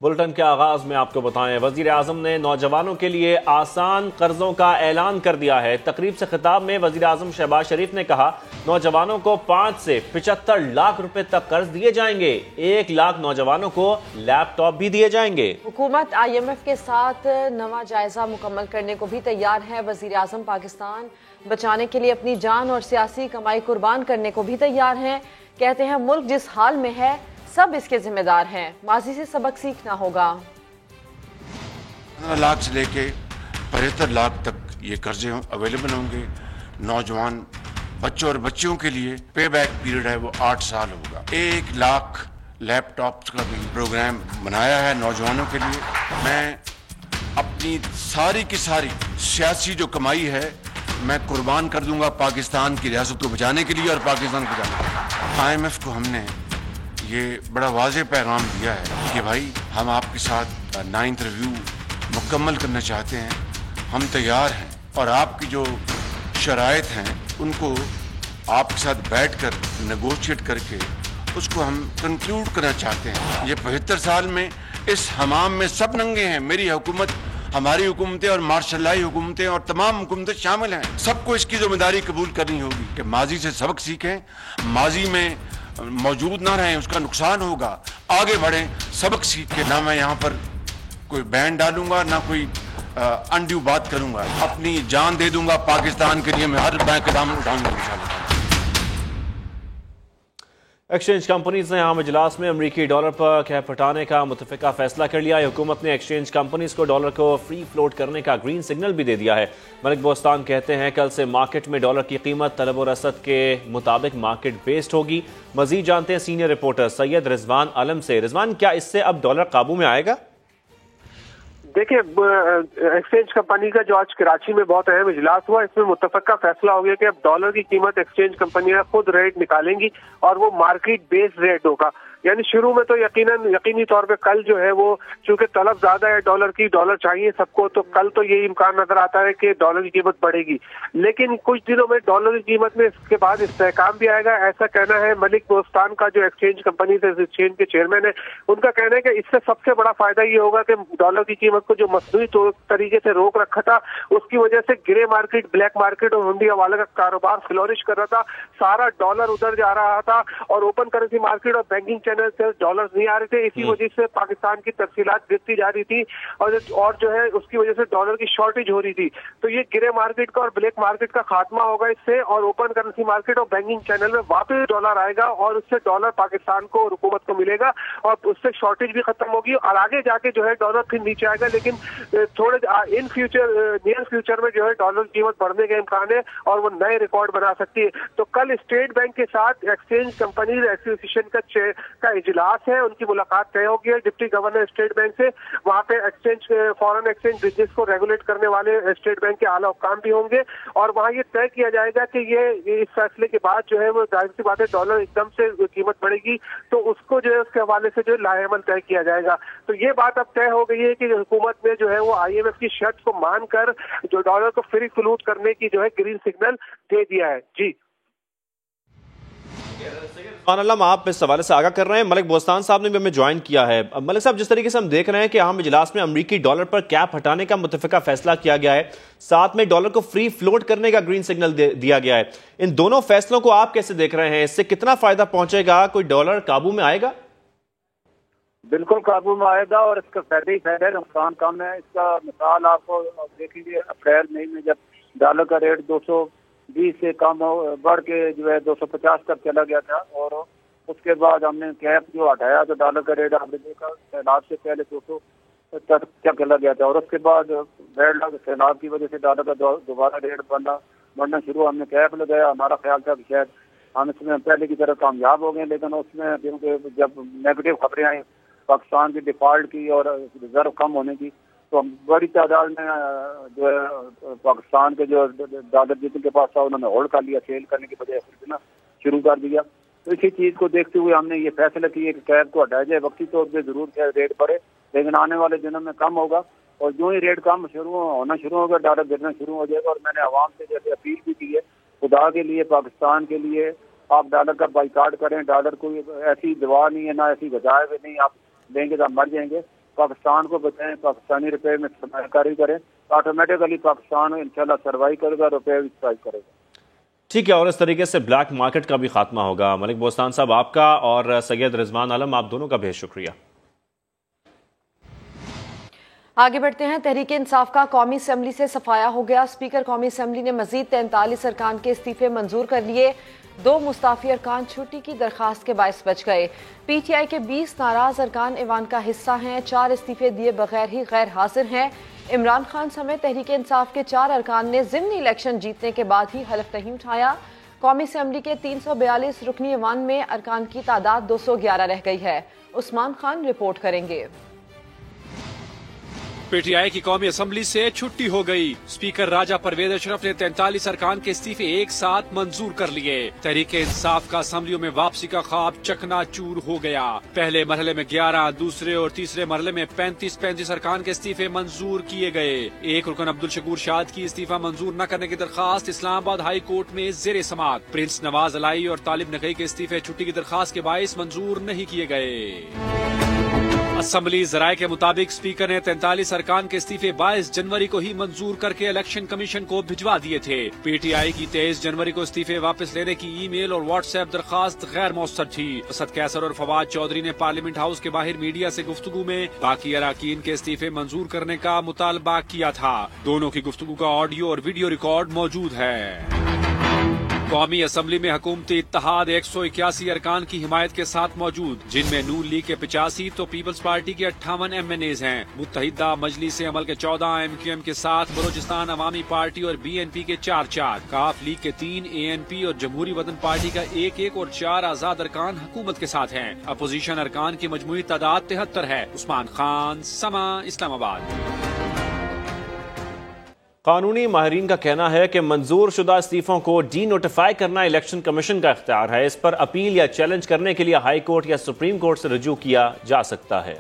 Bulletin کے آغاز میں آپ کو بتائیں، وزیر اعظم نے نوجوانوں کے لیے آسان قرضوں کا اعلان کر دیا ہے۔ تقریب سے خطاب میں وزیر اعظم شہباز شریف نے کہا نوجوانوں کو 5 سے 75 لاکھ روپے تک قرض دیے جائیں گے، 1 لاکھ نوجوانوں کو لیپ ٹاپ بھی دیے جائیں گے۔ حکومت IMF کے ساتھ نواں جائزہ مکمل کرنے کو بھی تیار ہے۔ وزیر اعظم پاکستان بچانے کے لیے اپنی جان اور سیاسی کمائی قربان کرنے کو بھی تیار ہیں۔ کہتے ہیں ملک جس حال میں ہے سب اس کے ذمہ دار ہیں، ماضی سے سبق سیکھنا ہوگا۔ 15 لاکھ سے لے کے 75 لاکھ تک یہ قرضے اویلیبل ہوں گے۔ نوجوان بچوں اور بچیوں کے لیے پے بیک پیریڈ ہے وہ 8 سال ہوگا۔ 1 لاکھ لیپ ٹاپس کا بھی پروگرام بنایا ہے نوجوانوں کے لیے۔ میں اپنی ساری کی ساری سیاسی جو کمائی ہے میں قربان کر دوں گا پاکستان کی ریاست کو بچانے کے لیے اور پاکستان کو بچانے کے لیے۔ IMF کو ہم نے یہ بڑا واضح پیغام دیا ہے کہ بھائی ہم آپ کے ساتھ 9th ریویو مکمل کرنا چاہتے ہیں، ہم تیار ہیں اور آپ کی جو شرائط ہیں ان کو آپ کے ساتھ بیٹھ کر نیگوشیٹ کر کے اس کو ہم کنکلوڈ کرنا چاہتے ہیں۔ یہ 75 سال میں اس حمام میں سب ننگے ہیں، میری حکومت، ہماری حکومتیں اور مارشل لائی حکومتیں اور تمام حکومتیں شامل ہیں۔ سب کو اس کی ذمہ داری قبول کرنی ہوگی کہ ماضی سے سبق سیکھیں، ماضی میں موجود نہ رہیں، اس کا نقصان ہوگا، آگے بڑھیں، سبق سیکھ کے۔ نہ میں یہاں پر کوئی بین ڈالوں گا، نہ کوئی انڈیو بات کروں گا، اپنی جان دے دوں گا پاکستان کے لیے، میں ہر بینک قدم اٹھاؤں گا انشاءاللہ۔ ایکسچینج کمپنیز نے عام اجلاس میں امریکی ڈالر پر کیپ ہٹانے کا متفقہ فیصلہ کر لیا ہے۔ حکومت نے ایکسچینج کمپنیز کو ڈالر کو فری فلوٹ کرنے کا گرین سگنل بھی دے دیا ہے۔ ملک بوستان کہتے ہیں کل سے مارکیٹ میں ڈالر کی قیمت طلب و رسد کے مطابق مارکیٹ بیسڈ ہوگی۔ مزید جانتے ہیں سینئر رپورٹر سید رضوان عالم سے۔ رضوان، کیا اس سے اب ڈالر قابو میں آئے گا؟ دیکھیں، ایکسچینج کمپنی کا جو آج کراچی میں بہت اہم اجلاس ہوا، اس میں متفقہ فیصلہ ہو گیا کہ اب ڈالر کی قیمت ایکسچینج کمپنیاں خود ریٹ نکالیں گی اور وہ مارکیٹ بیس ریٹ ہوگا۔ یعنی شروع میں تو یقینی طور پہ کل جو ہے وہ چونکہ طلب زیادہ ہے ڈالر کی، ڈالر چاہیے سب کو، تو کل تو یہ امکان نظر آتا ہے کہ ڈالر کی قیمت بڑھے گی، لیکن کچھ دنوں میں ڈالر کی قیمت میں اس کے بعد استحکام بھی آئے گا، ایسا کہنا ہے ملک بوستان کا جو ایکسچینج کمپنی سے ایکسچینج کے چیئرمین ہے، ان کا کہنا ہے کہ اس سے سب سے بڑا فائدہ یہ ہوگا کہ ڈالر کی قیمت کو جو مصنوعی طریقے سے روک رکھا تھا، اس کی وجہ سے گرے مارکیٹ، بلیک مارکیٹ اور ہنڈی حوالے کا کاروبار فلورش کر رہا تھا، سارا ڈالر ادھر جا رہا تھا اور اوپن کرنسی مارکیٹ اور بینکنگ چینل سے ڈالر نہیں آ رہے تھے، اسی وجہ سے پاکستان کی ترسیلات گرتی جا رہی تھی اور جو ہے اس کی وجہ سے ڈالر کی شارٹیج ہو رہی تھی۔ تو یہ گرے مارکیٹ کا اور بلیک مارکیٹ کا خاتمہ ہوگا اس سے، اور اوپن کرنسی مارکیٹ اور بینکنگ چینل میں واپس ڈالر آئے گا اور اس سے ڈالر پاکستان کو اور حکومت کو ملے گا اور اس سے شارٹیج بھی ختم ہوگی اور آگے جا کے جو ہے ڈالر پھر نیچے آئے گا، لیکن تھوڑے نیئر فیوچر میں جو ہے ڈالر کی قیمت بڑھنے کا امکان ہے اور وہ نئے ریکارڈ بنا سکتی ہے۔ تو کل اسٹیٹ بینک کے ساتھ ایکسچینج کمپنیز ایسوسی ایشن کا اجلاس ہے، ان کی ملاقات طے ہوگی ہے ڈپٹی گورنر اسٹیٹ بینک سے، وہاں پہ فارن ایکسچینج بزنس کو ریگولیٹ کرنے والے اسٹیٹ بینک کے اعلیٰ حکام بھی ہوں گے اور وہاں یہ طے کیا جائے گا کہ یہ اس فیصلے کے بعد جو ہے وہ ظاہر سی بات ہے ڈالر ایک دم سے قیمت بڑھے گی تو اس کو جو ہے اس کے حوالے سے جو لائحہ عمل طے کیا جائے گا۔ تو یہ بات اب طے ہو گئی ہے کہ حکومت نے جو ہے وہ IMF کی شرط کو مان کر جو ڈالر کو فری فلوٹ کرنے کی جو ہے گرین سگنل دے دیا ہے۔ جی علم، آپ اس حوالے سے آگاہ کر رہے ہیں۔ ملک بوستان صاحب نے بھی ہمیں جوائن کیا ہے۔ ملک صاحب، جس طریقے سے ہم دیکھ رہے ہیں کہ عام اجلاس میں امریکی ڈالر پر کیپ ہٹانے کا متفقہ فیصلہ کیا گیا ہے، ساتھ میں ڈالر کو فری فلوٹ کرنے کا گرین سگنل دیا گیا ہے، ان دونوں فیصلوں کو آپ کیسے دیکھ رہے ہیں؟ اس سے کتنا فائدہ پہنچے گا؟ کوئی ڈالر قابو میں آئے گا؟ بالکل قابو میں آئے گا اور اس کا فائدہ ہی فائدہ ہے، نقصان کم ہے۔ اس کا مثال آپ کو دیکھیں گے اپریل مئی میں جب ڈالر کا ریٹ 220 سے کم بڑھ کے جو ہے 250 تک چلا گیا تھا اور اس کے بعد ہم نے کیپ جو ہٹایا تو ڈالر کا ریٹ آپ نے دیکھا سیلاب سے پہلے 200 تک چلا گیا تھا اور اس کے بعد بیڈ لگ سیلاب کی وجہ سے ڈالر کا دوبارہ ریٹ بڑھنا شروع، ہم نے کیپ لگایا، ہمارا خیال تھا کہ شاید ہم اس میں پہلے کی طرح کامیاب ہو گئے، لیکن اس میں کیونکہ جب نیگیٹو خبریں آئیں پاکستان کی ڈیفالٹ کی اور ریزرو کم ہونے کی تو بڑی تعداد میں جو ہے پاکستان کے جو ڈالر جن کے پاس تھا انہوں نے ہولڈ کر لیا، سیل کرنے کی بجائے خریدنا شروع کر دیا۔ تو اسی چیز کو دیکھتے ہوئے ہم نے یہ فیصلہ کیا کہ کیپ کو ہٹایا جائے، وقتی طور پہ ضرور ریٹ بڑھے لیکن آنے والے دنوں میں کم ہوگا اور جو ہی ریٹ کم ہونا شروع ہوگا ڈالر گرنا شروع ہو جائے گا۔ اور میں نے عوام سے جیسے اپیل بھی کی ہے، خدا کے لیے پاکستان کے لیے آپ ڈالر کا بائیکاٹ کریں، ڈالر کوئی ایسی دوا نہیں ہے، نہ ایسی غذا ہے نہیں آپ لیں گے تو آپ مر جائیں گے، پاکستان کو بچائیں، پاکستانی روپے میں سرمایہ کاری کریں، آٹومیٹکلی پاکستان انشاءاللہ سروائیو کرے گا، روپے بھی سروائیو کرے گا۔ ٹھیک ہے، اور اس طریقے سے بلیک مارکیٹ کا بھی خاتمہ ہوگا۔ ملک بوستان صاحب آپ کا اور سید رضوان عالم آپ دونوں کا بہت شکریہ۔ آگے بڑھتے ہیں۔ تحریک انصاف کا قومی اسمبلی سے صفایا ہو گیا۔ اسپیکر قومی اسمبلی نے مزید 43 ارکان کے استعفے منظور کر لیے۔ 2 مستعفی ارکان چھٹی کی درخواست کے باعث بچ گئے۔ پی ٹی آئی کے 20 ناراض ارکان ایوان کا حصہ ہیں، 4 استعفے دیے بغیر ہی غیر حاضر ہیں۔ عمران خان سمیت تحریک انصاف کے 4 ارکان نے ضمنی الیکشن جیتنے کے بعد ہی حلف نہیں اٹھایا۔ قومی اسمبلی کے 342 رکنی ایوان میں ارکان کی تعداد 211 رہ گئی ہے۔ عثمان خان رپورٹ کریں گے۔ پی ٹی آئی کی قومی اسمبلی سے چھٹی ہو گئی۔ اسپیکر راجہ پرویز اشرف نے 43 ارکان کے استعفے ایک ساتھ منظور کر لیے۔ تحریک انصاف کا اسمبلیوں میں واپسی کا خواب چکنا چور ہو گیا۔ پہلے مرحلے میں 11، دوسرے اور تیسرے مرحلے میں 35 ارکان کے استعفے منظور کیے گئے۔ ایک رکن عبدالشکور شاد کی استعفی منظور نہ کرنے کی درخواست اسلام آباد ہائی کورٹ میں زیر سماعت۔ پرنس نواز علائی اور طالب نقی کے استعفے چھٹی کی درخواست کے باعث منظور نہیں کیے گئے۔ اسمبلی ذرائع کے مطابق اسپیکر نے 43 ارکان کے استعفے 22 جنوری کو ہی منظور کر کے الیکشن کمیشن کو بھجوا دیے تھے۔ پی ٹی آئی کی 23 جنوری کو استعفے واپس لینے کی ای میل اور واٹس ایپ درخواست غیر مؤثر تھی۔ اسد کیسر اور فواد چودھری نے پارلیمنٹ ہاؤس کے باہر میڈیا سے گفتگو میں باقی اراکین کے استعفے منظور کرنے کا مطالبہ کیا تھا۔ دونوں کی گفتگو کا آڈیو اور ویڈیو ریکارڈ موجود ہے۔ قومی اسمبلی میں حکومتی اتحاد 181 ارکان کی حمایت کے ساتھ موجود، جن میں نون لیگ کے 85 تو پیپلز پارٹی کے 58 ایم این ایز ہیں۔ متحدہ مجلس عمل کے 14 ایم کیو ایم کے ساتھ بلوچستان عوامی پارٹی اور بی این پی کے 4 کاف لیگ کے 3 اے این پی اور جمہوری وطن پارٹی کا 1 اور 4 آزاد ارکان حکومت کے ساتھ ہیں۔ اپوزیشن ارکان کی مجموعی تعداد 73 ہے۔ عثمان خان، سما، اسلام آباد۔ قانونی ماہرین کا کہنا ہے کہ منظور شدہ استعفوں کو ڈی نوٹیفائی کرنا الیکشن کمیشن کا اختیار ہے۔ اس پر اپیل یا چیلنج کرنے کے لیے ہائی کورٹ یا سپریم کورٹ سے رجوع کیا جا سکتا ہے۔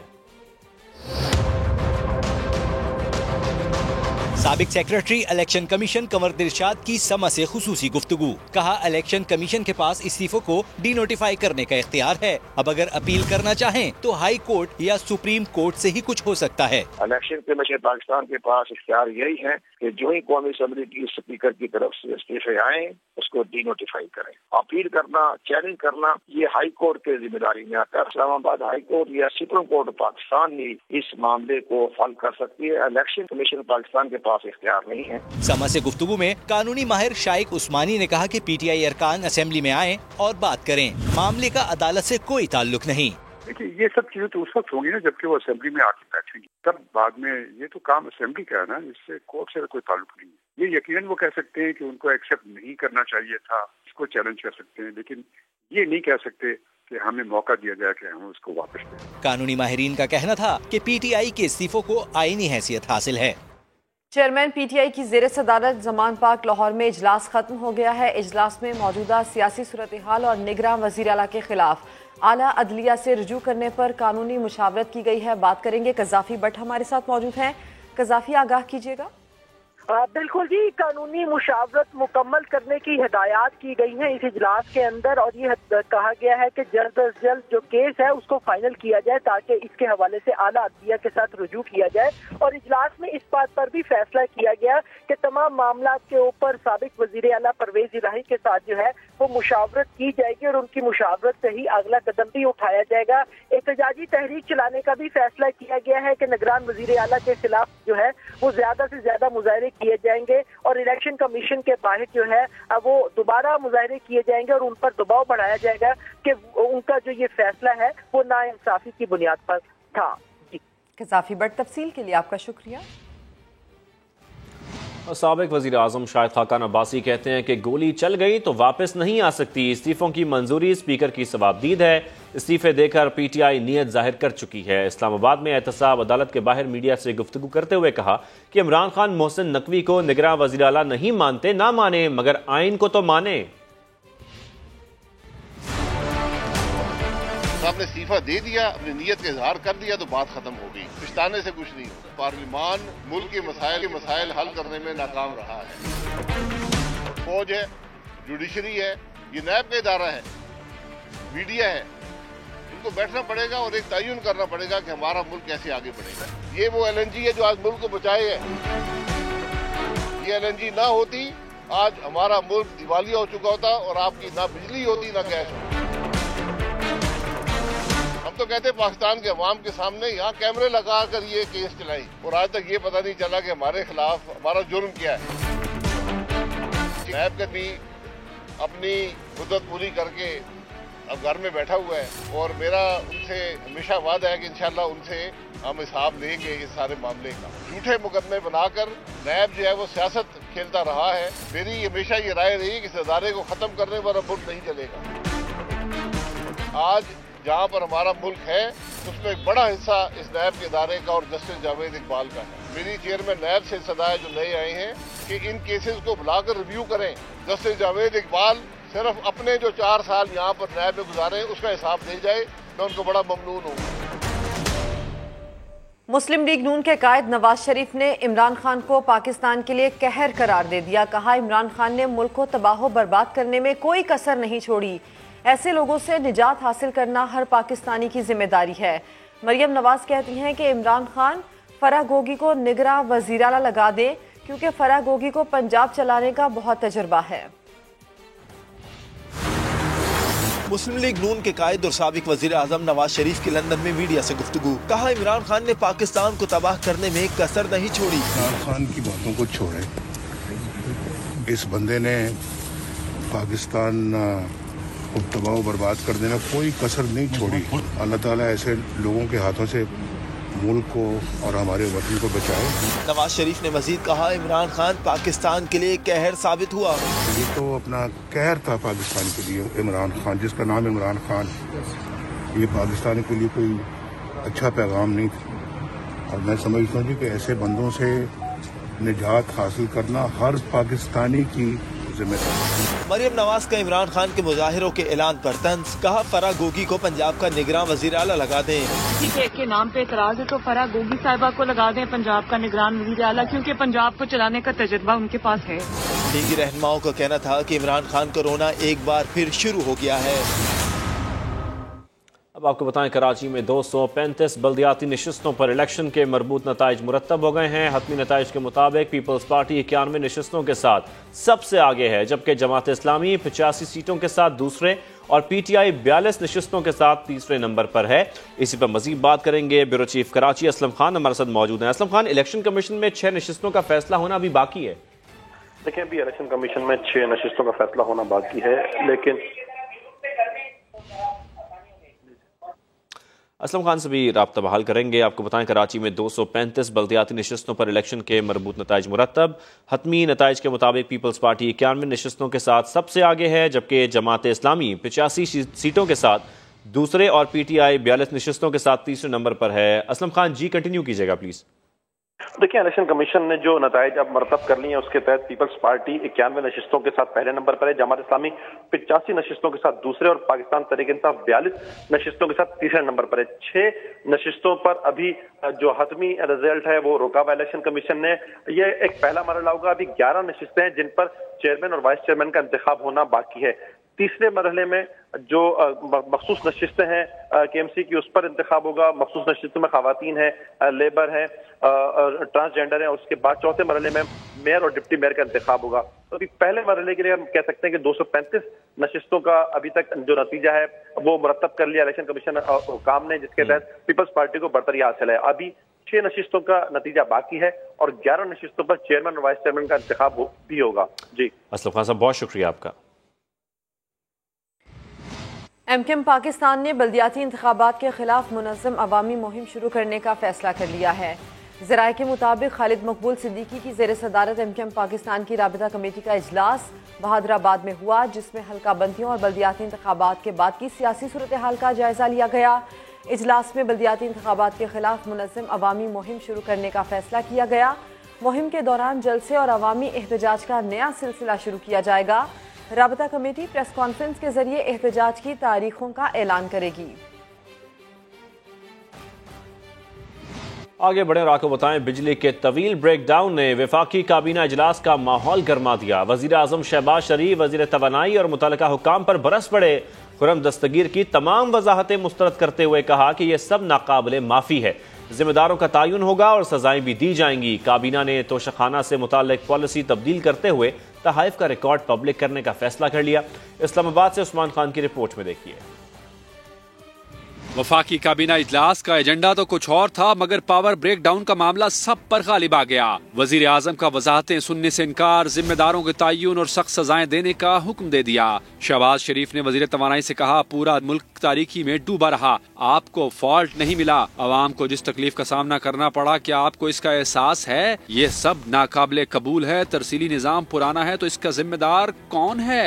سابق سیکرٹری الیکشن کمیشن کنور دلشاد کی سما سے خصوصی گفتگو۔ کہا الیکشن کمیشن کے پاس استعفوں کو ڈی نوٹیفائی کرنے کا اختیار ہے۔ اب اگر اپیل کرنا چاہیں تو ہائی کورٹ یا سپریم کورٹ سے ہی کچھ ہو سکتا ہے۔ الیکشن کمیشن پاکستان کے پاس اختیار یہی ہے کہ جو ہی قومی اسمبلی کی اسپیکر کی طرف سے استعفے آئیں اس کو ڈی نوٹیفائی کریں۔ اپیل کرنا، چیلنج کرنا یہ ہائی کورٹ کے ذمہ داری میں آتا ہے۔ اسلام آباد ہائی کورٹ یا سپریم کورٹ پاکستان ہی اس معاملے کو حل کر سکتی ہے۔ الیکشن کمیشن پاکستان کے پاس اختیار نہیں ہے۔ سما سے گفتگو میں قانونی ماہر شائق عثمانی نے کہا کہ پی ٹی آئی ارکان اسمبلی میں آئیں اور بات کریں، معاملے کا عدالت سے کوئی تعلق نہیں۔ دیکھیے یہ سب چیزیں تو اس وقت ہوں گی نا جبکہ وہ اسمبلی میں آ کے بیٹھیں گی، تب بعد میں یہ تو کام اسمبلی کا ہے نا، اس سے کورٹ سے کوئی تعلق نہیں ہے۔ یہ یقیناً وہ کہہ سکتے ہیں کہ ان کو ایکسیپٹ نہیں کرنا چاہیے تھا، اس کو چیلنج کر سکتے ہیں، لیکن یہ نہیں کہہ سکتے کہ ہمیں موقع دیا جائے کہ ہم اس کو واپس دیں۔ قانونی ماہرین کا کہنا تھا کہ پی ٹی آئی کے استعفوں کو آئینی حیثیت حاصل ہے۔ چیئرمین پی ٹی آئی کی زیر صدارت زمان پاک لاہور میں اجلاس ختم ہو گیا ہے۔ اجلاس میں موجودہ سیاسی صورتحال اور نگراں وزیر اعلیٰ کے خلاف اعلیٰ عدلیہ سے رجوع کرنے پر قانونی مشاورت کی گئی ہے۔ بات کریں گے، قذافی بٹ ہمارے ساتھ موجود ہیں۔ قذافی، آگاہ کیجیے گا۔ بالکل جی، قانونی مشاورت مکمل کرنے کی ہدایات کی گئی ہیں اس اجلاس کے اندر، اور یہ کہا گیا ہے کہ جلد از جلد جو کیس ہے اس کو فائنل کیا جائے تاکہ اس کے حوالے سے اعلیٰ عدلیہ کے ساتھ رجوع کیا جائے۔ اور اجلاس میں اس بات پر بھی فیصلہ کیا گیا کہ تمام معاملات کے اوپر سابق وزیر اعلیٰ پرویز الہی کے ساتھ جو ہے وہ مشاورت کی جائے گی اور ان کی مشاورت سے ہی اگلا قدم بھی اٹھایا جائے گا۔ احتجاجی تحریک چلانے کا بھی فیصلہ کیا گیا ہے کہ نگران وزیر اعلیٰ کے خلاف جو ہے وہ زیادہ سے زیادہ مظاہرے کیے جائیں گے اور الیکشن کمیشن کے باہر جو ہے وہ دوبارہ مظاہرے کیے جائیں گے اور ان پر دباؤ بڑھایا جائے گا کہ ان کا جو یہ فیصلہ ہے وہ ناانصافی کی بنیاد پر تھا۔ قذافی بٹ، تفصیل کے لیے آپ کا شکریہ۔ سابق وزیر اعظم شاہد خاقان عباسی کہتے ہیں کہ گولی چل گئی تو واپس نہیں آ سکتی۔ استعفوں کی منظوری اسپیکر کی ثوابدید ہے۔ استعفے دے کر پی ٹی آئی نیت ظاہر کر چکی ہے۔ اسلام آباد میں احتساب عدالت کے باہر میڈیا سے گفتگو کرتے ہوئے کہا کہ عمران خان محسن نقوی کو نگراں وزیر اعلیٰ نہیں مانتے، نہ مانے، مگر آئین کو تو مانے۔ صاحب نے استعفیٰ دے دیا، اپنی نیت کا اظہار کر دیا تو بات ختم ہو گئی، پچھتانے سے کچھ نہیں۔ پارلیمان ملک کے مسائل حل کرنے میں ناکام رہا ہے۔ فوج ہے، جوڈیشری ہے، یہ نیب کا ادارہ ہے، میڈیا ہے، इनको बैठना पड़ेगा और एक तयन करना पड़ेगा कि हमारा मुल्क कैसे आगे बढ़ेगा। ये वो LNG है जो आज मुल्क को बचाए है। ये LNG ना होती आज हमारा मुल्क दिवालिया हो चुका होता और आपकी ना बिजली होती ना गैस होती। हम तो कहते पाकिस्तान के अवाम के सामने यहाँ कैमरे लगा कर ये केस चलाई और आज तक ये पता नहीं चला कि हमारे खिलाफ हमारा जुर्म क्या है। नैब का भी अपनी मुद्दत पूरी करके अब घर में बैठा हुआ है और मेरा उनसे हमेशा वादा है कि इंशाल्लाह उनसे हम हिसाब लेंगे इस सारे मामले का। झूठे मुकदमे बनाकर नैब जो है वो सियासत खेलता रहा है। मेरी हमेशा ये राय रही कि इस अदारे को खत्म करने पर अब मुल्क नहीं चलेगा। आज जहाँ पर हमारा मुल्क है उसमें एक बड़ा हिस्सा इस नैब के इदारे का और जस्टिस जावेद इकबाल का है। मेरी चेयरमैन नैब से सदा है जो नए आए हैं कि इन केसेस को बुलाकर रिव्यू करें। जस्टिस जावेद इकबाल सिर्फ अपने जो 4 साल यहाँ पर नैब में गुजारे उसका हिसाब दे जाए, मैं उनको बड़ा ममनून हूँ। मुस्लिम लीग नून के कायद नवाज शरीफ ने इमरान खान को पाकिस्तान के लिए कहर करार दे दिया। कहा इमरान खान ने मुल्क को तबाह बर्बाद करने में कोई कसर नहीं छोड़ी। ऐसे लोगों से निजात हासिल करना हर पाकिस्तानी की जिम्मेदारी है। मरियम नवाज कहती हैं कि इमरान खान फराह गोगी को निगरां वज़ीर आला लगा दे क्योंकि फराह गोगी को पंजाब चलाने का बहुत तजुर्बा है। मुस्लिम लीग नून के कायद और साबिक वजीर आजम नवाज शरीफ की लंदन में मीडिया से गुफ्तगू। कहा इमरान खान ने पाकिस्तान को तबाह करने में कसर नहीं छोड़ी। इमरान खान की बातों को छोड़े, इस बंदे ने पाकिस्तान को तबाह बर्बाद कर देना कोई कसर नहीं छोड़ी। अल्लाह ताला ऐसे लोगों के हाथों से मुल्क को और हमारे वतन को बचाए। नवाज शरीफ ने मजीद कहा इमरान खान पाकिस्तान के लिए कहर साबित हुआ। ये तो अपना कहर था पाकिस्तान के लिए। इमरान खान जिसका नाम इमरान खान, ये पाकिस्तान के लिए कोई अच्छा पैगाम नहीं था। और मैं समझता हूँ कि ऐसे बंदों से निजात हासिल करना हर पाकिस्तानी की जिम्मेदारी। मरियम नवाज का इमरान खान के मुजाहिरों के ऐलान पर तंज। कहा फराह गोगी को पंजाब का निगरान वजीर आला लगा दें। किसी के नाम पे एतराज है तो फराह गोगी साहिबा को लगा दें पंजाब का निगरान वजीर आला, क्योंकि पंजाब को चलाने का तजुर्बा उनके पास है। लीगी रहनुमाओं का कहना था कि इमरान खान को रोना एक बार फिर शुरू हो गया है। अब आपको बताएं कराची में 235 बल्दियाती नशिस्तों पर इलेक्शन के मरबूत नताइज मुरतब हो गए हैं। हतमी नताइज के मुताबिक पीपल्स पार्टी 91 नशिस्तों के साथ सबसे आगे है, जबकि जमात इस्लामी 85 सीटों के साथ दूसरे और PTI 42 नशिस्तों के साथ तीसरे नंबर पर है। इसी पर मजीद बात करेंगे। ब्यूरो चीफ कराची असलम खान हमारे साथ मौजूद हैं। असलम खान, इलेक्शन कमीशन में 6 नशिस्तों का फैसला होना अभी बाकी है। देखिए, अभी इलेक्शन कमीशन में 6 नशिस्तों का फैसला होना बाकी है, लेकिन असलम खान से भी राब्ता बहाल करेंगे। आपको बताएं कराची में 235 बल्दियाती नशिस्तों पर इलेक्शन के मरबूत नताइज मुरतब। हतमी नताइज के मुताबिक पीपल्स पार्टी 91 नशिस्तों के साथ सबसे आगे है, जबकि जमात इस्लामी 85 सीटों के साथ दूसरे और PTI 42 नशिस्तों के साथ तीसरे नंबर पर है। असलम खान जी कंटिन्यू कीजिएगा प्लीज। देखिए, इलेक्शन कमीशन ने जो नताइज अब मरतब कर लिए हैं उसके तहत पीपल्स पार्टी 91 नशिस्तों के साथ पहले नंबर पर है, जमात इस्लामी 85 नशिस्तों के साथ दूसरे और पाकिस्तान तहरीक-ए-इंसाफ 42 नशिस्तों के साथ तीसरे नंबर पर है। 6 नशिस्तों पर अभी जो हतमी रिजल्ट है वो रोका हुआ इलेक्शन कमीशन ने। ये एक पहला मरहला होगा। अभी 11 नशिस्तें हैं जिन पर चेयरमैन और वाइस चेयरमैन का इंतखाब होना बाकी है। तीसरे मरहले में जो मखसूस नशिस्तें हैं KMC की, उस पर इंतखाब होगा। मखसूस नशिस्तों में खवातीन है, लेबर है, ट्रांसजेंडर है। उसके बाद चौथे मरहले में मेयर और डिप्टी मेयर का इंतखाब होगा। तो अभी पहले मरहले के लिए हम कह सकते हैं कि 235 नशिस्तों का अभी तक जो नतीजा है वो मुरतब कर लिया इलेक्शन कमीशन हुकाम ने, जिसके तहत पीपल्स पार्टी को बरतरी हासिल है। अभी 6 नशिस्तों का नतीजा बाकी है और 11 नशिस्तों पर चेयरमैन और वाइस चेयरमैन का इंतखाब भी होगा। जी असलम खान साहब, बहुत शुक्रिया आपका। MKM पाकिस्तान ने बल्दियाती इंतखाबात के खिलाफ मुनज़्ज़म अवामी मुहिम शुरू करने का फैसला कर लिया है। ज़राए के मुताबिक खालिद मकबूल सिद्दीकी की ज़ेर सदारत MKM पाकिस्तान की राबिता कमेटी का इजलास बहादुराबाद में हुआ, जिसमें हल्का बंदियों और बल्दियाती इंतखाबात के बाद की सियासी सूरत हाल का जायजा लिया गया। इजलास में बल्दियाती इंतखाबात के खिलाफ मुनज़्ज़म अवामी मुहिम शुरू करने का फैसला किया गया। मुहिम के दौरान जलसे और अवामी एहतजाज का नया सिलसिला शुरू किया जाएगा। राबिता कमेटी प्रेस कॉन्फ्रेंस के जरिए एहतजाज की तारीखों का ऐलान करेगी। आगे बढ़े और आपको बताएं, बिजली के तवील ब्रेक डाउन ने वफाकी काबीना इजलास का माहौल गर्मा दिया। वजीर आजम शहबाज शरीफ, वजीर तवानाई और मुतल्लिका हुक्काम पर बरस पड़े। खुर्रम दस्तगीर की तमाम वजाहतें मुस्तरद करते हुए कहा कि यह सब नाकाबिले माफ़ी है, जिम्मेदारों का तयन होगा और सजाएं भी दी जाएंगी। काबीना ने तोशाखाना से मुताल्लिक पॉलिसी तब्दील करते हुए तहाइफ का रिकॉर्ड पब्लिक करने का फैसला कर लिया। इस्लामाबाद से उस्मान खान की रिपोर्ट में देखिए। वफाकी काबीना इजलास का एजेंडा तो कुछ और था, मगर पावर ब्रेक डाउन का मामला सब पर गालिब आ गया। वजीर आजम का वजाहतें सुनने से इनकार, जिम्मेदारों के तयन और सख्त सजाएं देने का हुक्म दे दिया। शहबाज शरीफ ने वजीर तवानाई से कहा, पूरा मुल्क तारीकी में डूबा रहा, आपको फॉल्ट नहीं मिला। अवाम को जिस तकलीफ का सामना करना पड़ा, क्या आपको इसका एहसास है? ये सब नाकाबिले कबूल है। तरसीली निजाम पुराना है तो इसका जिम्मेदार कौन है?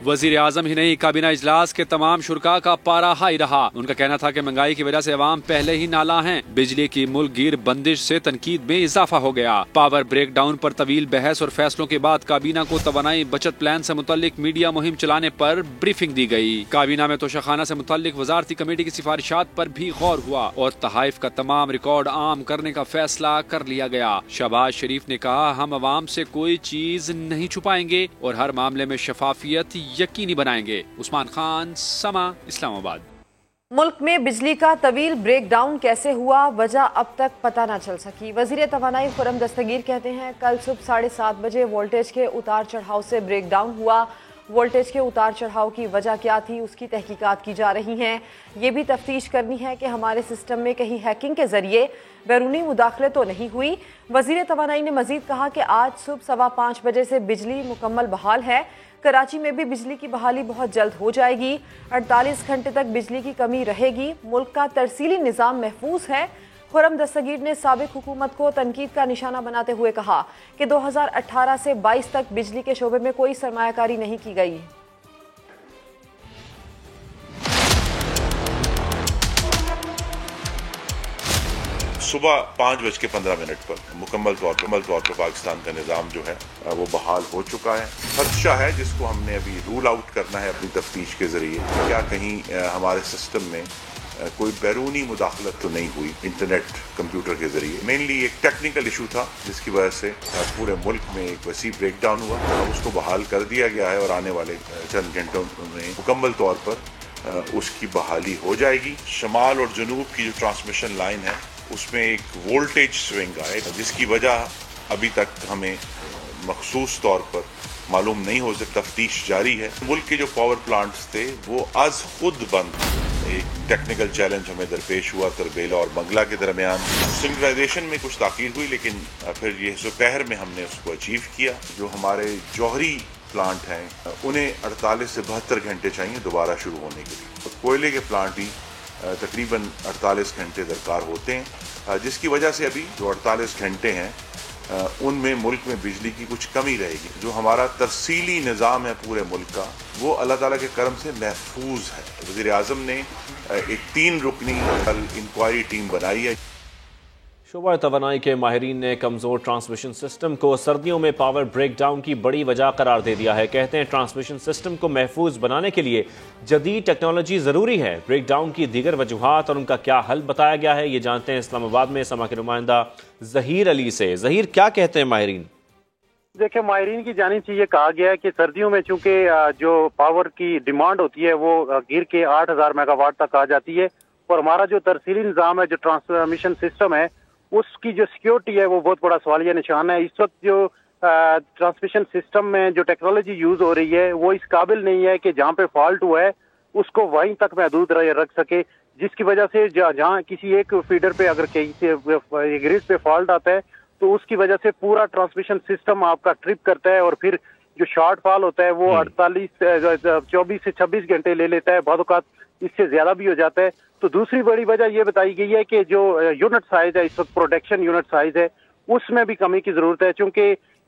वजीर आजम ही नहीं, काबीना इजलास के तमाम शुरका का पारा हाई रहा। उनका कहना था कि महंगाई की वजह से अवाम पहले ही नाला हैं। बिजली की मुल्क गिर बंदिश से तनकीद में इजाफा हो गया। पावर ब्रेक डाउन पर तवील बहस और फैसलों के बाद काबीना को तवानाई बचत प्लान से मुतल्लिक मीडिया मुहिम चलाने पर ब्रीफिंग दी गई। काबीना में तोशाखाना से मुतल्लिक वजारती कमेटी की सिफारिशात पर भी गौर हुआ और तहाइफ का तमाम रिकॉर्ड आम करने का फैसला कर लिया गया। शहबाज शरीफ ने कहा, हम अवाम से कोई चीज नहीं छुपाएंगे और हर मामले में शफाफियत यकीनी बनाएंगे। उस्मान खान, समा, इस्लामाबाद। मुल्क में बिजली का तवील ब्रेक डाउन कैसे हुआ, वजह अब तक पता न चल सकी। वजीर तवानाई खुर्रम दस्तगीर कहते हैं, कल सुबह 7:30 बजे वोल्टेज के उतार चढ़ाव से ब्रेक डाउन हुआ। वोल्टेज के उतार चढ़ाव की वजह क्या थी, उसकी तहकीकात की जा रही हैं। ये भी तफ्तीश करनी है कि हमारे सिस्टम में कहीं हैकिंग के जरिए बैरूनी मुदाखले तो नहीं हुई। वजीर तवानाई ने मजीद कहा कि आज सुबह 5:15 बजे से बिजली मुकम्मल बहाल है। कराची में भी बिजली की बहाली बहुत जल्द हो जाएगी। 48 घंटे तक बिजली की कमी रहेगी। मुल्क का तरसीली निज़ाम महफूज है। खुर्रम दस्तगीर ने साबिक हुकूमत को तनकीद का निशाना बनाते हुए कहा कि 2018 से 22 तक बिजली के शोबे में कोई सरमायाकारी नहीं की गई। सुबह 5:15 पर मुकम्मल तौर पर पाकिस्तान का निज़ाम जो है वो बहाल हो चुका है। खदशा है जिसको हमने अभी रूल आउट करना है अपनी तफ्तीश के जरिए, क्या कहीं हमारे सिस्टम में कोई बैरूनी मुदाखलत तो नहीं हुई इंटरनेट कंप्यूटर के जरिए। मेनली एक टेक्निकल इशू था जिसकी वजह से पूरे मुल्क में एक वसी ब्रेक डाउन हुआ। अब उसको बहाल कर दिया गया है और आने वाले चंद घंटों में मुकम्मल तौर पर उसकी बहाली हो जाएगी। शमाल और जनूब की जो ट्रांसमिशन लाइन है उसमें एक वोल्टेज स्विंग आए जिसकी वजह अभी तक हमें मखसूस तौर पर मालूम नहीं हो सकता। तफ्तीश जारी है। मुल्क के जो पावर प्लांट्स थे वो आज खुद बंद। एक टेक्निकल चैलेंज हमें दरपेश हुआ तरबेला और बंगला के दरमियान। सिंक्रोनाइजेशन में कुछ ताकीर हुई लेकिन फिर ये दोपहर में हमने उसको अचीव किया। जो हमारे जौहरी प्लांट हैं उन्हें 48 से 72 घंटे चाहिए दोबारा शुरू होने के लिए। तो कोयले के प्लांट ही तकरीबन 48 घंटे दरकार होते हैं, जिसकी वजह से अभी जो 48 घंटे हैं उनमें मुल्क में बिजली की कुछ कमी रहेगी। जो हमारा तरसीली निज़ाम है पूरे मुल्क का वो अल्लाह ताला के करम से महफूज है। वज़ीर आज़म ने एक 3 रुकनी इंक्वायरी टीम बनाई है। शोबा तवानाई के माहिरीन ने कमज़ोर ट्रांसमिशन सिस्टम को सर्दियों में पावर ब्रेक डाउन की बड़ी वजह करार दे दिया है। कहते हैं ट्रांसमिशन सिस्टम को महफूज बनाने के लिए जदीद टेक्नोलॉजी ज़रूरी है। ब्रेक डाउन की दीगर वजूहात और उनका क्या हल बताया गया है, ये जानते हैं इस्लामाबाद में समा के नुमाइंदा ज़हीर अली से। ज़हीर, क्या कहते हैं माहिरीन? देखिए, माहिरीन की जानिब से ये कहा गया है कि सर्दियों में चूंकि जो पावर की डिमांड होती है वो गिर के 8000 मेगावाट तक आ जाती है और हमारा जो तरसीली निज़ाम है, जो ट्रांसमिशन सिस्टम है, उसकी जो सिक्योरिटी है वो बहुत बड़ा सवालिया निशान है। इस वक्त जो ट्रांसमिशन सिस्टम में जो टेक्नोलॉजी यूज हो रही है वो इस काबिल नहीं है कि जहाँ पे फॉल्ट हुआ है उसको वहीं तक महदूद रख सके, जिसकी वजह से जहाँ किसी एक फीडर पे अगर कहीं से ग्रिड पे फॉल्ट आता है तो उसकी वजह से पूरा ट्रांसमिशन सिस्टम आपका ट्रिप करता है और फिर जो शॉर्ट फॉल होता है वो 24 से 26 घंटे ले लेता है, बहुत औक़ात इससे ज्यादा भी हो जाता है। तो दूसरी बड़ी वजह ये बताई गई है कि जो यूनिट साइज है इस वक्त प्रोडक्शन यूनिट साइज है उसमें भी कमी की जरूरत है, क्योंकि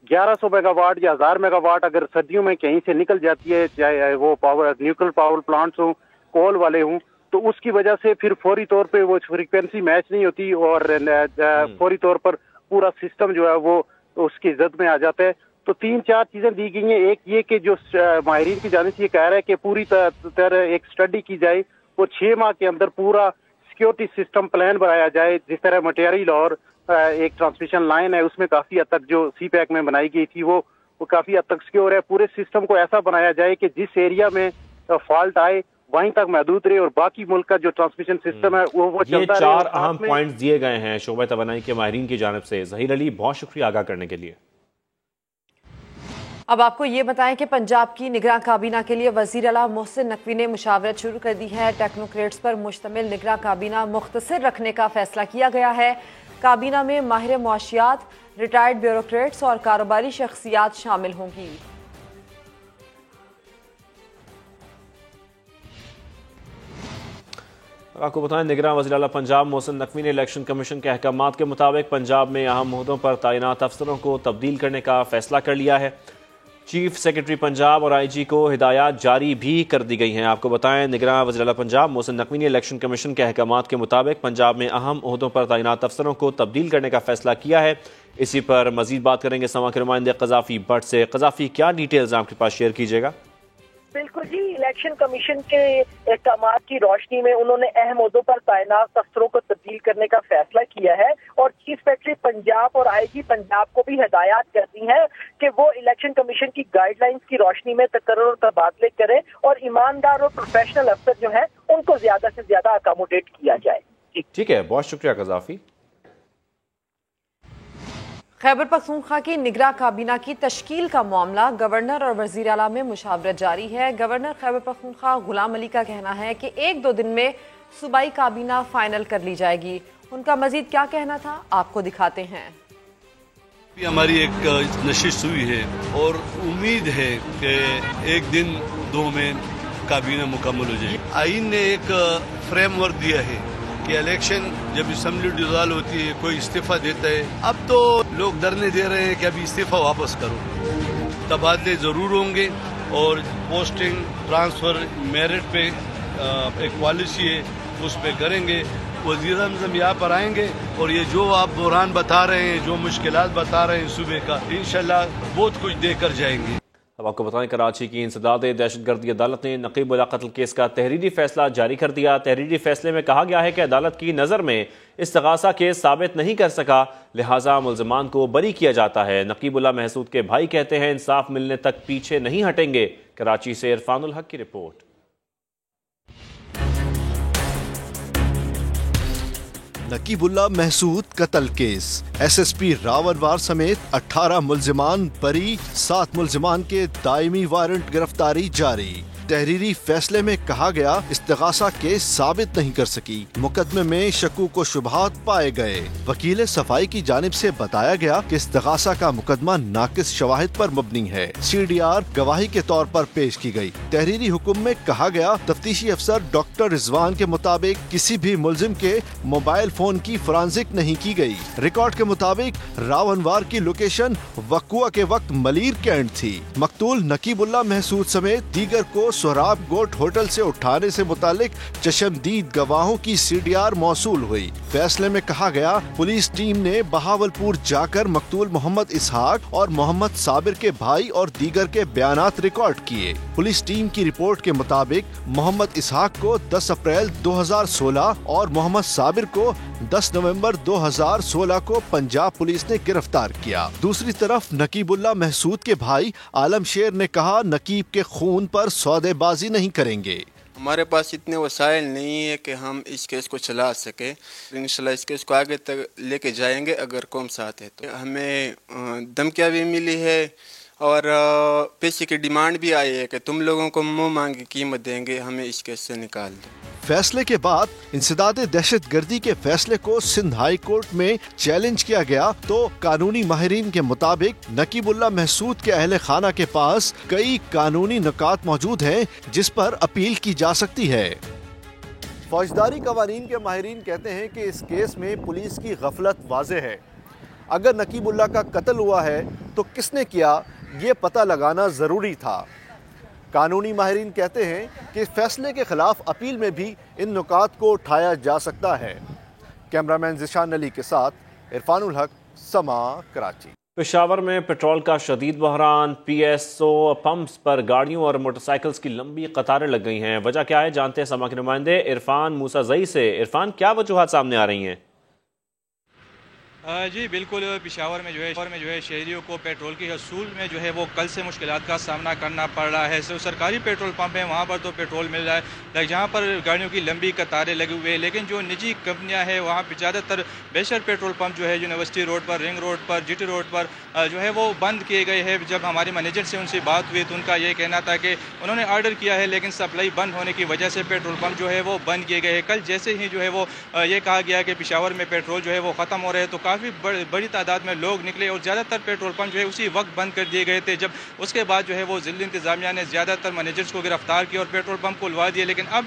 1100 मेगावाट या 1000 मेगावाट अगर सर्दियों में कहीं से निकल जाती है, चाहे वो पावर न्यूक्लियर पावर प्लांट्स हों, कोल वाले हों, तो उसकी वजह से फिर फौरी तौर पे वो फ्रीक्वेंसी मैच नहीं होती और फौरी तौर पर पूरा सिस्टम जो है वो उसकी जद में आ जाता है। तो 3-4 चीजें दी गई हैं। एक ये कि जो माहिरीन की जानिब से ये कह रहा है कि पूरी तरह एक स्टडी की जाए और 6 माह के अंदर पूरा सिक्योरिटी सिस्टम प्लान बनाया जाए। जिस तरह मटेरियल और एक ट्रांसमिशन लाइन है उसमें काफी हद तक जो CPEC में बनाई गई थी वो वो काफी हद तक सिक्योर है। पूरे सिस्टम को ऐसा बनाया जाए कि जिस एरिया में फॉल्ट आए वहीं तक महदूद रहे और बाकी मुल्क का जो ट्रांसमिशन सिस्टम है वो चलता रहे। 4 अहम पॉइंट्स दिए गए हैं शोबे तवानाई के माहिरीन की जानिब से। ज़हीर अली, बहुत शुक्रिया आगाह करने के लिए। अब आपको ये बताएं कि पंजाब की निगरां काबीना के लिए वज़ीर आला मोहसिन नकवी ने मुशावरत शुरू कर दी है। टेक्नोक्रेट्स पर मुश्तमिल निगरां काबीना मुख्तसर रखने का फैसला किया गया है। काबीना में माहिर मुआशियात, रिटायर्ड ब्यूरोक्रेट्स और कारोबारी शख्सियात शामिल होंगी। आपको बताएं, निगरां वज़ीर आला पंजाब मोहसिन नकवी ने इलेक्शन कमीशन के अहकामात के मुताबिक पंजाब में अहम ओहदों पर तैनात अफसरों को तब्दील करने का फैसला कर लिया है। चीफ सेक्रेटरी पंजाब और IG को हिदायत जारी भी कर दी गई हैं। आपको बताएं, निगरां वज़ीर आला पंजाब मोहसिन नकवी ने इलेक्शन कमीशन के अहकामात के मुताबिक पंजाब में अहम ओहदों पर तैनात अफसरों को तब्दील करने का फैसला किया है। इसी पर मजीद बात करेंगे समा के नुमाइंदे क़ज़ाफ़ी भट्ट से। क़ज़ाफ़ी, क्या डिटेल्स आपके पास शेयर कीजिएगा? बिल्कुल जी, इलेक्शन कमीशन के अहकामात की रोशनी में उन्होंने अहम ओहदों पर तैनात अफसरों को तब्दील करने का फैसला किया है और चीफ सेक्रेटरी पंजाब और IG पंजाब को भी हिदायत कर दी है कि वो इलेक्शन कमीशन की गाइडलाइंस की रोशनी में तकर्रुर और तबादले करें और ईमानदार और प्रोफेशनल अफसर जो है उनको ज्यादा से ज्यादा अकोमोडेट किया जाए। ठीक है, बहुत शुक्रिया क़ज़ाफ़ी। खैबर पख्तूनख्वा की निगरां काबीना की तश्कील का मामला गवर्नर और वज़ीर आला में मुशावरत जारी है। गवर्नर खैबर पख्तूनख्वा गुलाम अली का कहना है कि 1-2 दिन में सूबाई काबीना फाइनल कर ली जाएगी। उनका मजीद क्या कहना था, आपको दिखाते हैं। हमारी एक नशिश हुई है और उम्मीद है कि 1 दिन 2 में काबीना मुकम्मल हो जाएगी। आईन ने एक फ्रेमवर्क दिया है कि इलेक्शन जब असेंबली डिसॉल्व होती है कोई इस्तीफा देता है। अब तो लोग डरने दे रहे हैं कि अभी इस्तीफा वापस करो। तबादले जरूर होंगे और पोस्टिंग ट्रांसफर मेरिट पे एक पॉलिसी है उस पे करेंगे। वज़ीर आज़म यहाँ पर आएंगे और ये जो आप बुरहान बता रहे हैं, जो मुश्किलात बता रहे हैं सूबे का, इंशाल्लाह बहुत कुछ देकर जाएंगे। अब आपको बताएं, कराची की इंसदाद दहशतगर्दी अदालत ने नकीब उल्ला कत्ल केस का तहरीरी फैसला जारी कर दिया। तहरीरी फैसले में कहा गया है कि अदालत की नज़र में इस्तगासा केस साबित नहीं कर सका, लिहाजा मुल्ज़मान को बरी किया जाता है। नकीब उल्ला महसूद के भाई कहते हैं इंसाफ मिलने तक पीछे नहीं हटेंगे। कराची से इरफानुल हक की रिपोर्ट। नकीबुल्ला महसूद कत्ल केस, SSP रावनवार समेत 18 मुल्जिमान बरी, 7 मुल्जिमान के दायमी वारंट गिरफ्तारी जारी। तहरीरी फैसले में कहा गया इस्तिगासा केस साबित नहीं कर सकी, मुकदमे में शकूक व शुबहात पाए गए। वकील सफाई की जानिब से बताया गया कि इस्तिगासा का मुकदमा नाकिस शवाहिद पर मबनी है। CDR गवाही के तौर पर पेश की गई। तहरीरी हुक्म में कहा गया तफ्तीशी अफसर डॉक्टर रिजवान के मुताबिक किसी भी मुल्जिम के मोबाइल फोन की फॉरेंसिक नहीं की गई। रिकॉर्ड के मुताबिक रावनवार की लोकेशन वकुआ के वक्त मलीर कैंट थी। मकतूल नकीबुल्ला महसूद समेत दीगर को सोहराब गोट होटल से उठाने से मुतालिक चशमदीद गवाहों की CDR मौसूल हुई। फैसले में कहा गया पुलिस टीम ने बहावलपुर जाकर मकतूल मोहम्मद इसहाक और मोहम्मद साबिर के भाई और दीगर के बयानात रिकॉर्ड किए। पुलिस टीम की रिपोर्ट के मुताबिक मोहम्मद इसहाक को 10 अप्रैल 2016 और मोहम्मद साबिर को 10 नवंबर 2016 को पंजाब पुलिस ने गिरफ्तार किया। दूसरी तरफ नकीबुल्ला महसूद के भाई आलम शेर ने कहा नकीब के खून पर सौदेबाजी नहीं करेंगे। हमारे पास इतने वसाइल नहीं है कि हम इस केस को चला सके। इंशाल्लाह इस केस को आगे तक लेके जाएंगे अगर कौम साथ है तो। हमें धमकियाँ भी मिली है और पैसे की डिमांड भी आई है कि तुम लोगों को मुंह मांगी कीमत देंगे, हमें इस केस से निकाल दो। फैसले के बाद इंसदाद दहशतगर्दी के फैसले को सिंध हाई कोर्ट में चैलेंज किया गया तो कानूनी माहिरीन के मुताबिक नकीबुल्ला महसूद के अहले खाना के पास कई कानूनी नुकात मौजूद हैं जिस पर अपील की जा सकती है। फौजदारी कवानीन के माहिरीन कहते हैं कि इस केस में पुलिस की गफलत वाज़ेह है। अगर नकीबुल्ला का कत्ल हुआ है तो किसने किया ये पता लगाना जरूरी था। कानूनी माहिरीन कहते हैं कि फैसले के खिलाफ अपील में भी इन नुकात को उठाया जा सकता है। कैमरामैन ज़िशान अली के साथ इरफानुल हक, समा, कराची। पेशावर में पेट्रोल का शदीद बहरान, PSO पंप्स पर गाड़ियों और मोटरसाइकिल्स की लंबी कतारें लग गई हैं। वजह क्या है, जानते हैं समा के नुमाइंदे इरफान मूसा जई से। इरफान, क्या वजूहात सामने आ रही हैं? जी बिल्कुल, पेशावर में जो है शहरियों को पेट्रोल की हसूल में जो है वो कल से मुश्किलात का सामना करना पड़ रहा है। जो सरकारी पेट्रोल पंप है वहाँ पर तो पेट्रोल मिल रहा है, जहाँ पर गाड़ियों की लंबी कतारें लगी हुई है, लेकिन जो निजी कंपनियाँ हैं वहाँ पर ज़्यादातर बेशर पेट्रोल पंप जो है यूनिवर्सिटी रोड पर, रिंग रोड पर, जीटी रोड पर जो है वो बंद किए गए हैं। जब हमारे मैनेजर से उनसे बात हुई तो उनका ये कहना था कि उन्होंने ऑर्डर किया है लेकिन सप्लाई बंद होने की वजह से पेट्रोल पंप जो है वो बंद किए गए हैं। कल जैसे ही जो है वो ये कहा गया कि पेशावर में पेट्रोल जो है वो ख़त्म हो रहे हैं तो काफ़ी बड़ी तादाद में लोग निकले और ज़्यादातर पेट्रोल पंप जो है उसी वक्त बंद कर दिए गए थे। जब उसके बाद जो है वो ज़िला इंतज़ामिया ने ज़्यादातर मैनेजर्स को गिरफ्तार किया और पेट्रोल पंप खुलवा दिए। लेकिन अब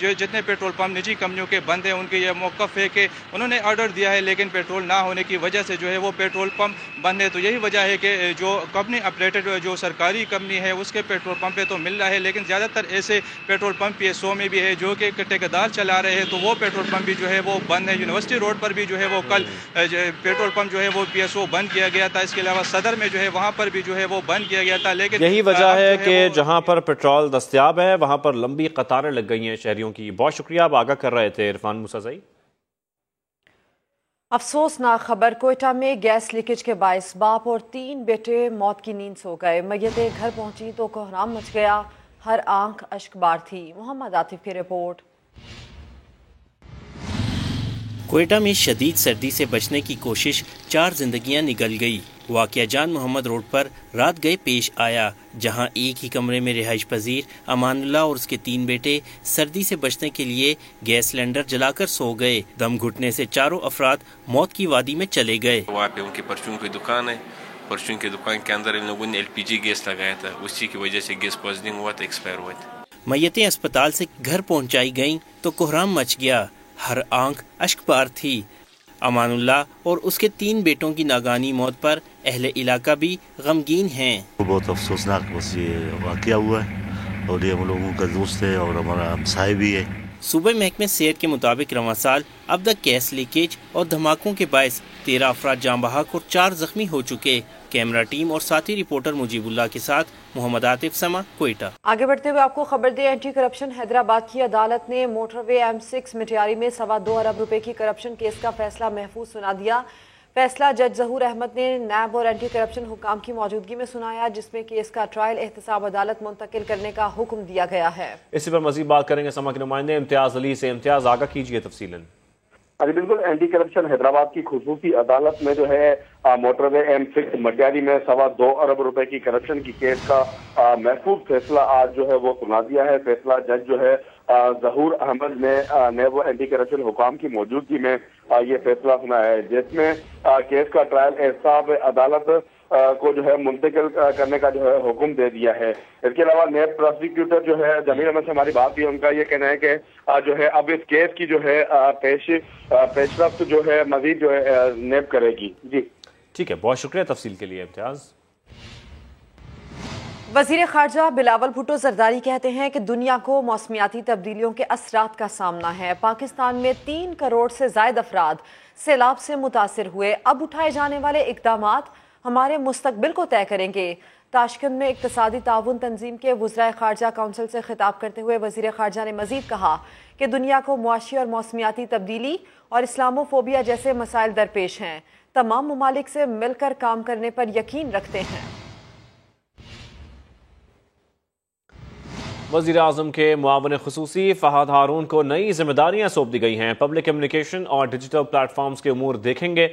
जो जितने पेट्रोल पंप निजी कंपनियों के बंद हैं उनके ये मौक़िफ़ है कि उन्होंने ऑर्डर दिया है लेकिन पेट्रोल ना होने की वजह से जो है वो पेट्रोल पंप बंद है। तो यही वजह है कि जो कंपनी ऑपरेटेड जो सरकारी कंपनी है उसके पेट्रोल पंप पे तो मिल रहा है, लेकिन ज़्यादातर ऐसे पेट्रोल पंप PSO में भी है जो कि ठेकेदार चला रहे हैं, तो वो पेट्रोल पंप भी जो है वो बंद है। यूनिवर्सिटी रोड पर भी जो है वो कल पेट्रोल पंप जो है वो PSO बंद किया गया था। इसके अलावा सदर में जो है वहाँ पर भी जो है वो बंद किया गया था। लेकिन यही वजह है कि जहाँ पर पेट्रोल दस्तयाब है वहाँ पर लंबी कतारें लग गई हैं शहरियों की। बहुत शुक्रिया, आप आगाह कर रहे थे इरफान मूसाज़ई। अफसोसनाक खबर, कोयटा में गैस लीकेज के बायस बाप और 3 बेटे मौत की नींद सो गए। मैयतें घर पहुंची तो कोहराम मच गया, हर आंख अश्कबार थी। मोहम्मद आतिफ की रिपोर्ट। कोयटा में शदीद सर्दी से बचने की कोशिश, 4 जिंदगियां निगल गई। वाक़या जान मोहम्मद रोड पर रात गए पेश आया, जहां एक ही कमरे में रिहाइश पजीर अमानुल्लाह और उसके 3 बेटे सर्दी से बचने के लिए गैस सिलेंडर जलाकर सो गए। दम घुटने से चारों अफराद मौत की वादी में चले गए। वहाँ पे उनकी परचून की दुकान है, परचून की दुकान के अंदर इन लोगों ने LPG गैस लगाया था, उसी की वजह से गैस पॉइजनिंग हुआ था, एक्सपायर हुआ था। मैयतें अस्पताल से घर पहुंचाई गईं तो कोहराम मच गया, हर आंख अश्कबार थी। अमानुल्लाह और उसके 3 बेटों की नागानी मौत पर अहले इलाका भी गमगीन हैं। बहुत अफसोसनाक बस ये वाक़या हुआ है और ये हम लोगों का दोस्त है और हमारा हमसाय भी है। सूबे महकमे सेहत के मुताबिक रवां साल अब तक गैस लीकेज और धमाकों के बायस 13 अफराद जाँ बहक और 4 जख्मी हो चुके। कैमरा टीम और साथी रिपोर्टर मुजीबुल्लाह के साथ मोहम्मद आतिफ, समा, कोयटा। आगे बढ़ते हुए आपको खबर दे, एंटी करप्शन हैदराबाद की अदालत ने मोटरवे M6 मिटियारी में 2.25 अरब रुपए की करप्शन केस का फैसला महफूज सुना दिया। फैसला जज जहूर अहमद ने नैब और एंटी करप्शन हुकाम की मौजूदगी में सुनाया, जिसमें केस का ट्रायल एहतसाब अदालत मुंतकिल करने का हुक्म दिया गया है। इसी पर मजीद बात करेंगे समा के नुमाइंदे इम्तियाज अली से। इम्तियाज, आगाह कीजिए तफसीलन। जी बिल्कुल, एंटी करप्शन हैदराबाद की खुसूसी अदालत में जो है मोटरवे M6 मटियारी में 2.25 अरब रुपए की करप्शन की केस का महफूज फैसला आज जो है वो सुना दिया है। फैसला जज जो है जहूर अहमद ने नैब व एंटी करप्शन हुकाम की मौजूदगी में ये फैसला सुनाया है, जिसमें केस का ट्रायल एहतसाब अदालत को जो है मुंतकिल करने का जो है हुक्म दे दिया है। इसके अलावा नैब प्रोसिक्यूटर जो है जमीर अहमद से हमारी बात हुई, उनका ये कहना है कि जो है अब इस केस की जो है पेशरफ्त जो है मजीद जो है नैब करेगी। जी ठीक है, बहुत शुक्रिया तफसील के लिए इम्तियाज। वजीर खारजा बिलावल भुट्टो जरदारी कहते हैं कि दुनिया को मौसमियाती तब्दीलियों के असरात का सामना है। पाकिस्तान में 3 करोड़ से ज्यादा अफराद सैलाब से मुतासिर हुए। अब उठाए जाने वाले इकदामात हमारे मुस्तकबिल को तय करेंगे। ताशकंद में इक्तिसादी ताउन तंजीम के वज़राए खारजा काउंसिल से खिताब करते हुए वजीर खारजा ने मजीद कहा कि दुनिया को मुआशी और मौसमियाती तब्दीली और इस्लामोफोबिया जैसे मसाइल दरपेश हैं। तमाम ममालिक से मिलकर काम करने पर यकीन रखते हैं। वज़ीर आज़म के मुआवन खुसूसी फ़हद हारून को नई जिम्मेदारियां सौंप दी गई हैं। पब्लिक कम्युनिकेशन और डिजिटल प्लेटफॉर्म्स के उमूर देखेंगे।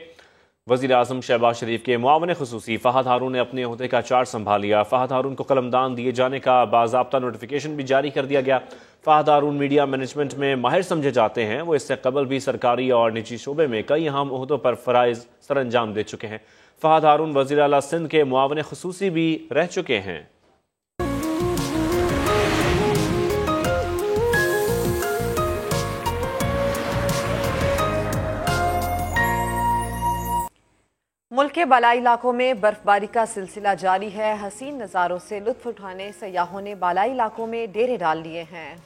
वज़ीर आज़म शहबाज शरीफ के मुआवन खुसूसी फ़हद हारून ने अपने ओहदे का चार्ज संभाल लिया। फ़हद हारून को कलमदान दिए जाने का बाज़ाब्ता नोटिफिकेशन भी जारी कर दिया गया। फ़हद हारून मीडिया मैनेजमेंट में माहिर समझे जाते हैं। वो इससे कबल भी सरकारी और निजी शोबे में कई अहम ओहदों पर फ़राइज़ सर अंजाम दे चुके हैं। फ़हद हारून वज़ीर आला सिंध के मुआवन खुसूसी भी रह चुके हैं। मुल्क के बालाई इलाकों में बर्फबारी का सिलसिला जारी है। हसीन नज़ारों से लुत्फ उठाने सयाहों ने बालाई इलाकों में डेरे डाल लिए हैं।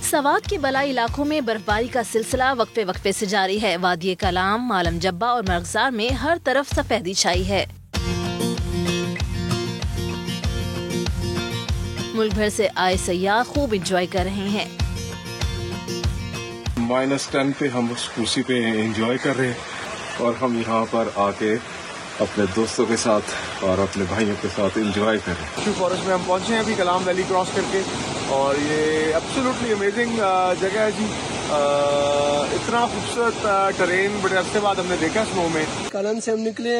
सवात के बलाई इलाकों में बर्फबारी का सिलसिला वक्फे वक्फे से जारी है। वादी कलाम, मालम जब्बा और मरगजार में हर तरफ सफेदी छाई है। मुल्क भर से आए सयाह खूब इंजॉय कर रहे हैं। -10 पे हम उस कुर्सी पे एंजॉय कर रहे हैं और हम यहाँ पर आके अपने दोस्तों के साथ और अपने भाइयों के साथ एंजॉय कर रहे हैं। फॉरेस्ट में हम पहुंचे हैं अभी कलाम वैली क्रॉस करके और ये एब्सोल्युटली अमेजिंग जगह है जी। इतना खूबसूरत टरेन बड़े अरसे बाद हमने देखा स्नो में। कालन से हम निकले,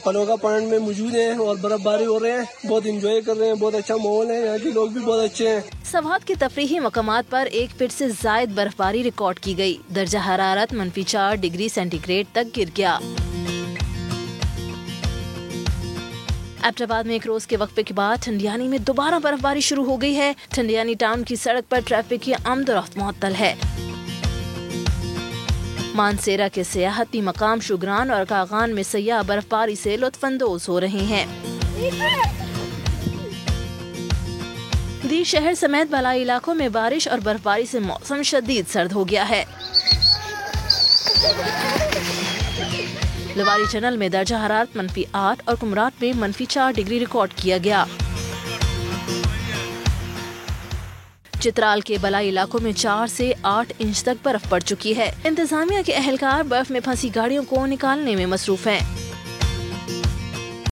पनोगा पॉइंट में मौजूद हैं और बर्फबारी हो रहे हैं, बहुत एंजॉय कर रहे हैं, बहुत अच्छा माहौल है, यहाँ के लोग भी बहुत अच्छे हैं। सवात के तफरीही मकामात पर 1 फीट से जायद बर्फबारी रिकॉर्ड की गई। दर्जा हरारत -4 डिग्री सेंटीग्रेड तक गिर गया। एबटाबाद में एक रोज के वक्फे के बाद ठंडियानी में दोबारा बर्फबारी शुरू हो गई है। ठंडियानी टाउन की सड़क पर ट्रैफिक की आमदोरफ्त मुअत्तल है। मानसेरा के सियाहती मकाम शुगरान और कागान में सयाह बर्फबारी से लुत्फानंदोज हो रहे हैं। दी शहर समेत बलाई इलाकों में बारिश और बर्फबारी से मौसम शदीद सर्द हो गया है। लवारी चैनल में दर्जा हरारत -8 और कुमराट में -4 डिग्री रिकॉर्ड किया गया। चित्राल के बलाई इलाकों में 4 से 8 इंच तक बर्फ पड़ चुकी है। इंतजामिया के अहलकार बर्फ में फंसी गाड़ियों को निकालने में मसरूफ हैं।